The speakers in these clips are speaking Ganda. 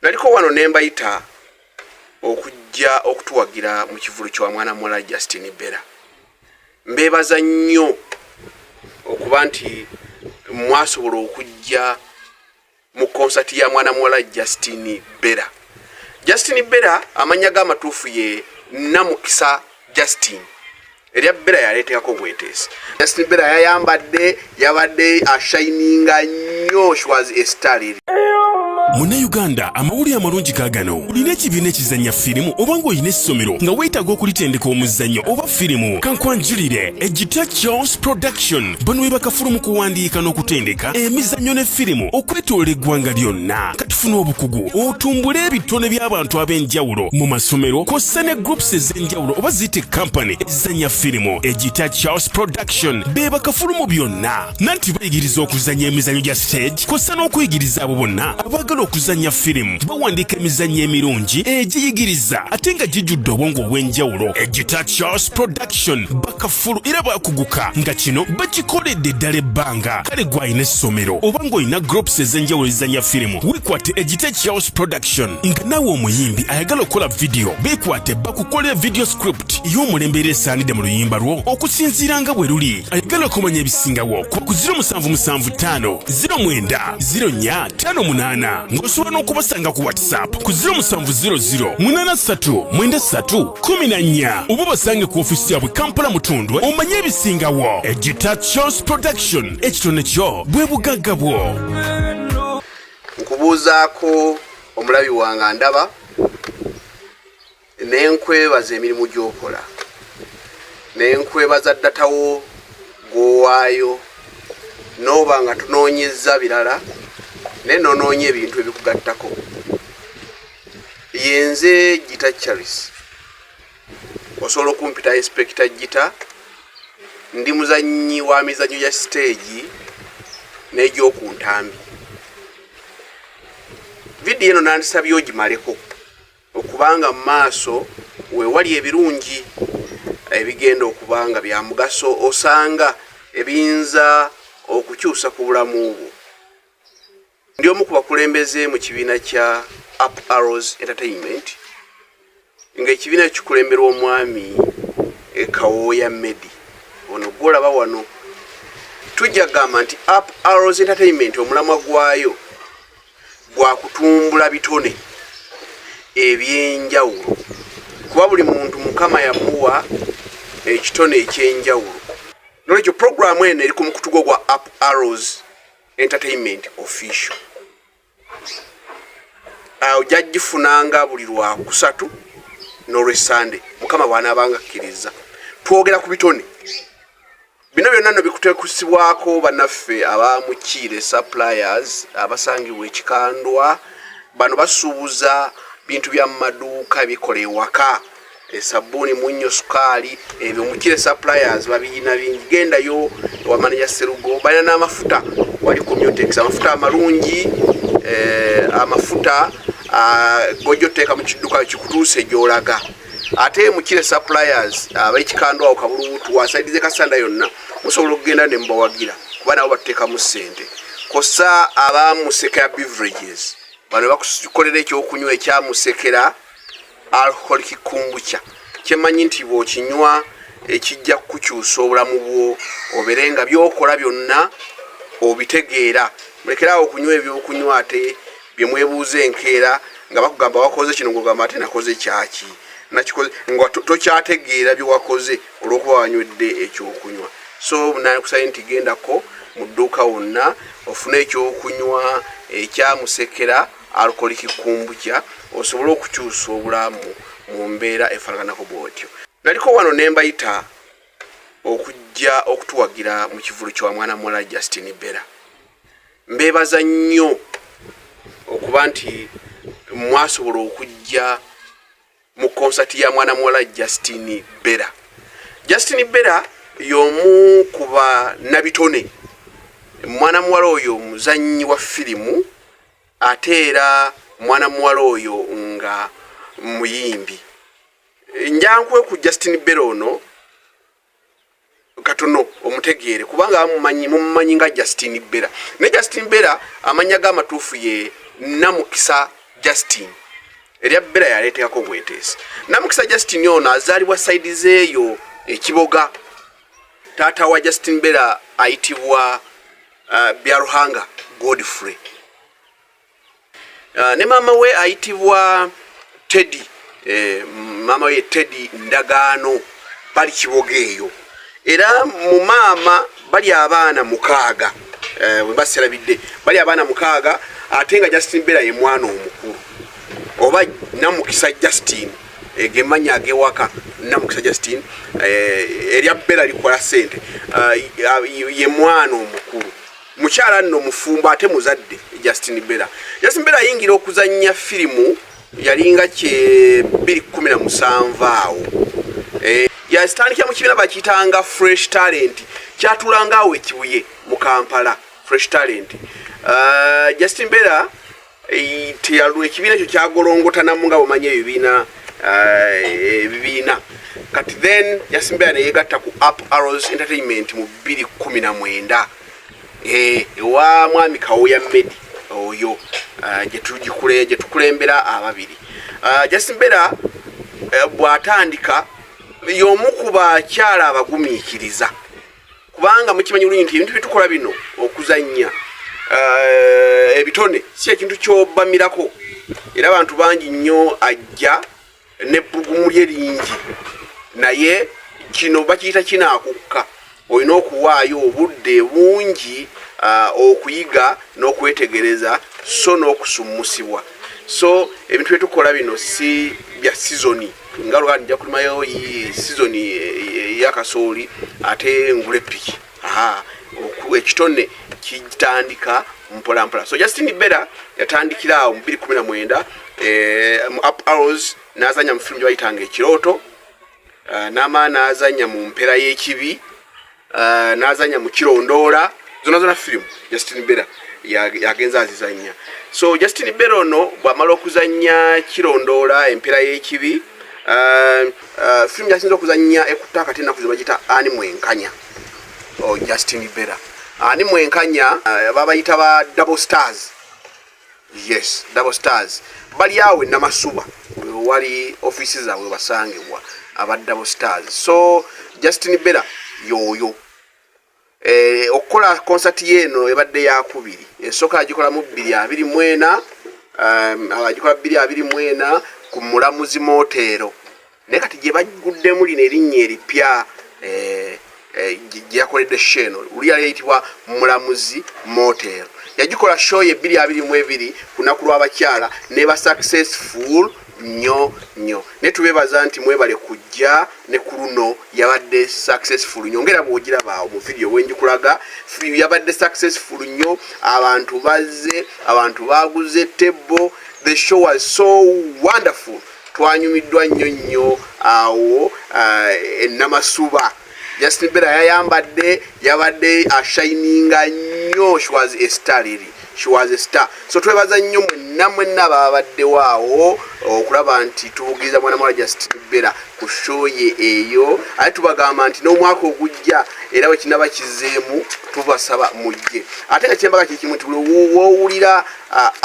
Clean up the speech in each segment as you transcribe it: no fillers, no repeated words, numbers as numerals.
naliko wano nembayita okujja okutuwagira mu kivulu kya mwana muwala Justine Bella. Mbebaza nnyo okuba nti mwasobola okujja mu concert ya mwana muwala Justine Bella. Justine Bella amanya g'amatuufu ye Namukisa Justine. Erya Bella yaleetekako bwetesi. Justine Bella yabadde ashininga nnyo. She was a star. Munnayuganda amawulire amalungi kaagano. Olina ekibiina ekizannya firimu oba ng'olina essomero nga weetaaga okulitendeka omuzannyo oba firimu, kankwanjulire Ejita Charles Production. Bano be bakafulu mu kuwandiika n'okutendeka emizannyo ne firimu okwetoloola eggwanga lyonna. Katufuna obukugu otumbule ebitone by'abantu ab'enjawulo mu masomero kw'ossa ne groups ez'enjawulo oba ziyite kampani ezizannya firimu. Ejita Charles Production be bakafulu mu byonna. Nanti bayigiriza okuzannya emizannyo gya stage kw'ossa n'okuyigiriza abo bonna abagala okuzannya firimu. Bawandiika emizannyo emirungi egiyigiriza ate nga gijjudde obwongo obw'enjawulo. Ejita Charles Production bakafulu era bakuguka nga kino bakikoledde ddala ebbanga. Kale gw'alina essomero oba ng'olina groups ez'enjawulo ezizannya firimu, weekwate Ejita Charles Production. Nga naawe omuyimbi ayagala okukola video, beekwate bakukolera video script y'omulembe esaanidde mu luyimba lwo okusinziira nga bwe luli. Ayagala okumanya ebisingawo ku 0775 09 0458 ng'osobola n'okubasanga ku WhatsApp ku 0700 83 93 14 oba basange ku ofisi yaabwe Kampala Mutundwe omanye ebisingawo. Ejita Charles Production, ekitone kyo bwe bugagga bwo. Nkubuuzaako omulabi wange ndaba nenkwebaza emirimu gy'okola, nenkwebaza ddatawo gw'owaayo n'oba nga tunoonyezza birala naye noonoonya ebintu ebikugattako. Yenze Jita Charles, osobola okumpita Inspector Jita. Ndi muzannyi wa mizannyo gya stage n'egy'oku ntambi. Vidiyo eno nandisabye ogimaleko okubanga mu maaso weewali ebirungi ebigenda okubanga bya mugaso osanga ebiyinza okukyusa ku bulamu bwo. Ndi omu ku bakulembeze mu kibiina kya Up Arrows Entertainment, ng'ekibiina kikulemberwa omwami Kawooya Medi. Ono gw'olaba wano tujja gamba nti Up Arrows Entertainment omulamwa gwayo gwa kutumbula bitone eby'enjawulo, kuba buli muntu Mukama yamuwa ekitone eky'enjawulo. Nolwekyo programu eno eri ku mukutu gwa Up Arrows Entertainment Official. Ojja gifunanga buli Lwakusatu n'Olwesande, Mukama bw'anaabanga akkiriza. Twogera ku bitone bino byonna nno bikuteekusibwako bannaffe abamukiire suppliers abasangibwa ekikandwa. Bano basuubuza bintu bya maduuka bikola ewaka, esabbuuni, munnyo, sukaali, ebyo Mukire suppliers babiyina bingi. Gendayo wamanya Serugo, balina n'amafuta, wali Commutex, amafuta amalungi, amafuta gojjoteeka mu kidduka kikutuuse gy'olaga. Ate Mukire suppliers ab'ekikandwa kabulubutu wasaidize Kasanda yonna musobola okugenda ne mbawagira kuba nabo batuteekamu ssente. Kosa abamusekera beverages, bano bakukolera ekyokunywa ekyamusekera alcoholic kombucha. Kyemanyi nti bw'okinywa ekijja kukyusa obulamu bwo, oberenga byokola byonna obitegeera. Mulekerawo okunywa ebyokunywa ate bye mwebuuza enkeera nga bakugamba wakoze kino ng'ogamba ate nakoze kyaki nakikoze nga tokyategeera bye wakoze olw'okuba wanywedde ekyokunywa. So nakusaba nti gendako mu dduuka wonna ofune ekyokunywa ekyamusekera alcoholic kombucha osobole okukyusa obulamu mu mbeera efaanaganako bw'otyo. Naliko wano nembayita okujja okutuwagira mu kivulu kya mwana muwala Justine Bella. Mbebaza nnyo okuba nti mwasobola okujja mu concert ya mwana muwala Justine Bella. Justine Bella y'omu kuba nabitone. Mwana muwala oyo muzannyi wa firimu ate era mwana muwala oyo nga muyimbi. Njankwe ku Justine Bella ono katono omutegeere kubanga mumanyi nga Justine Bella. Ne Justine Bella amanya g'amatuufu ye Namukisa Justine erya Bella yaleetekako bweteesi. Namukisa Justine ono azaalibwa saidi zeeyo Ekiboga. Taata wa Justine Bella ayitibwa Byaruhanga Godfrey. Ne mama we ayitibwa Teddy. Mama we Teddy Ndagaano bali Kiboga eyo. Era mu maama bali abaana mukaaga. We baserabidde bali abaana mukaaga ate nga Justine Bella ye mwana omukulu. Oba Namukisa Justine gemanya agewaka Namukisa Justine erya Bella likola sente ye mwana omukulu. Mukyala nno mufumbo ate muzadde Justine Bella. Justine Bella yingira okuzanya firimu yalinga kye 2017 awo. Yasitandikira mu kibiina bakiyitanga Fresh Talent kyatulanga awo Ekibuye mu Kampala. Fresh Talent. Justine Bella tiyalu ekibiina ekyo kyagolongota namu nga bamanye ebibiina. Kati then Justine Bella neyegatta ku Up Arrows Entertainment mu 2019. Ewa mwami Kawoya Medi oyo gye tukulembera ababiri. Justine Bella bw'atandika y'omu ku bakyala abagumiikiriza. Kubanga mukimanyi bulungi nti ebintu bitukola bino okuzanya ebitone si ekintu ky'obbamirako. Era abantu bangi nnyo ajja n'ebbugumu lye lingi. Naye kino bakiyita kinaakukka. Olina okuwaayo obudde bungi okuyiga n'okwetegereza so n'okusummusibwa. So ebintu byetukola bino si bya sizoni. Nga lwali nja kulimayo sizoni ya kasooli ate ngule piki. Ekitone kitandika mpola mpola. So Justine Bella yatandikira awo mu 2019 mu Up Arrows n'azanya mu firimu gye Ekirooto. N'ama n'azanya mu Mpera y'Ekibi. N'azanya mu Kirondoola. Zona firimu Justine Bella yagenza azizanya. So Justine Bella ono bw'amala okuzanya Kirondoola, Empera y'Ekibi, firimu yasinza okuzanya ekutta tena kuzibagita ani mwenkanya. Justine Bella ani mwenkanya babayita ba Double Stars. Yes, Double Stars. Bali awe Namasuba wali offices zaabwe basangibwa aba Double Stars. So Justine Bella yoyo okola concert yeno ebadde ya kubiri. Esooka agikola mu 2024 agikola 2024 ku Mulamuzi Motero. Ne kati gye baguddemu lino erinnya eripya gye yakoledde sheno uli yayitibwa Mulamuzi Motero. Yagikola show ye 2022 kunaku lw'abakyala ne ba successful nnyo. Ne tubebaza nti mwebale kujja ne ku luno yabadde successful nnyo. Ngera bw'ogiraba mu video wenjikulaga yabadde successful nnyo. Abantu bazze, abantu baguze table. The show was so wonderful. Twanyumiddwa nnyo awo Namasuba. Justine Bella yabadde ashininga nnyo. She was a star really. She was a star. So twebaza nnyo mwenna babadde waawo okulaba nti tubugiriza mwana mwa Justine Bella ku show ye eyo. Ate tubagamba nti n'omwaka ogujja era we kinaba kizeemu tubasaba mujje. Ate nga kyembaga kikimu wowulira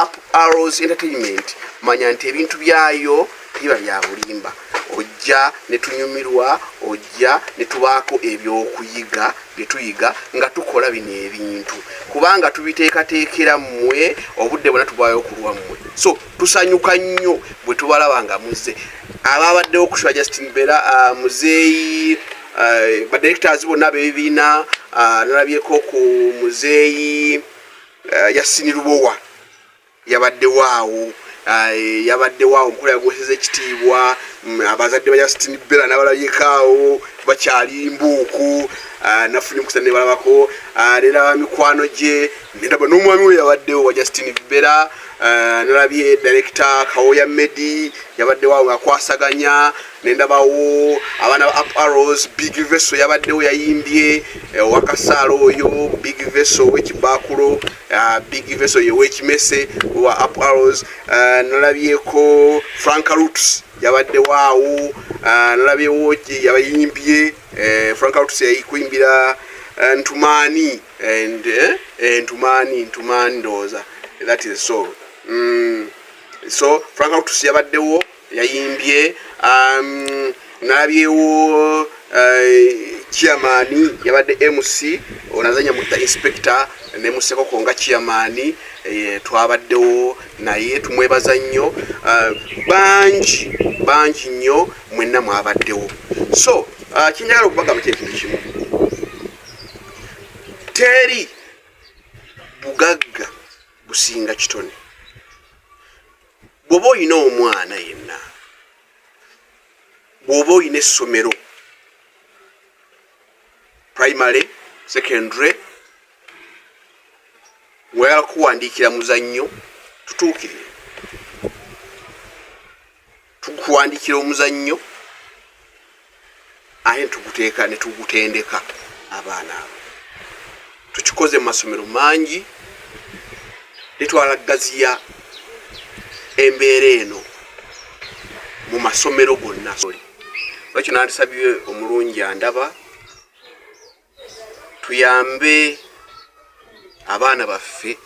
Up Arrows Entertainment manya nti ebintu byayo biba bya bulimba. Ojja ne tunyumirwa, ojja ne tubaako ebyokuyiga bye tuyiga nga tukola bino ebintu. Kubanga tubiteekateekera mmwe obudde bwonna tubwayo kulwa mmwe. So tusanyuka nnyo bwe tubalaba nga muzze. Ababaddewo okushowa Justine Bella muzeeyi ba directors bonna b'ebibiina nalabyeko ku muzeeyi Yasini Lubowa yabaddewo omukola yagweseza ekitiibwa. Abazadde ba Justine Bella n'abalabyekaawo bakyali mbuuku. Nafuni mukisa ne balabako nera mikwano gye ndaba n'omwami we yabaddewo wa Justine Bella. Nalabye director Kawoya Medi yabaddewo awo akwasaganya. Nendabawo abaana ba Up Arrows Big Vessel yabaddewo yayimbye wakasaalo oyo Big Vessel w'Ekibaakulo. Big Vessel ye w'Ekimese wa Up Arrows. Nalabyeko Frank Roots yabaddewo awo. Nalabyewo yabayimbye Frank Roots yayikuyimbira Ntumani and Ntumani ndoza. That is so. so Frank Autus yabaddewo yayimbye nabyewo chairman yabadde MC onazanya mutta inspector ne musekoko nga chairman twabaddewo naye tumwebaza nnyo banji nnyo mwenna mwabaddewo so kinjagala okubaga mu kintu kimu teri bugagga businga kitone bwoba oyina omwana yenna bwoba oyina essomero primary secondary weyala kuwandiikira muzannyo tutuukirire tukuwandiikira omuzannyo aye tuguteeka ne tugutendeka abaana abo tukikoze mu masomero mangi netwalagaziya embeera eno mu masomero gonna lwekyo nandisabye omulungi andaba tuyambe abaana baffe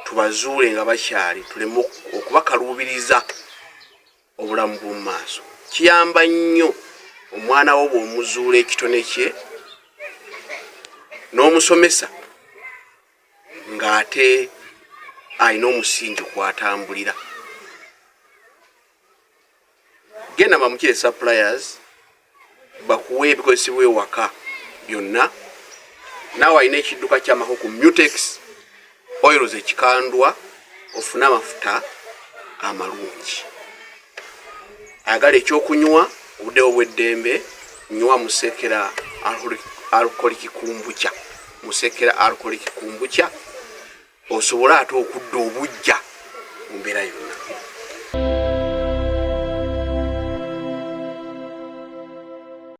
tubazuule nga bakyali tuleme okubakaluubiriza obulamu bw'omu maaso kiyamba nnyo omwana wo bw'omuzuula ekitone kye n'omusomesa ng'ate alina omusingi kwatambulira genda bamukire suppliers bakuwe ebikozesebwa ewaka byonna naawe alina ekidduka ky'amako ku Mutex oils ekikandwa ofune amafuta amalungi ayagala ekyokunywa obuddewo bw'eddembe nywa musekera alcoholic kombucha musekera alcoholic kombucha osobola ate okudda obujja mu mbeera yonna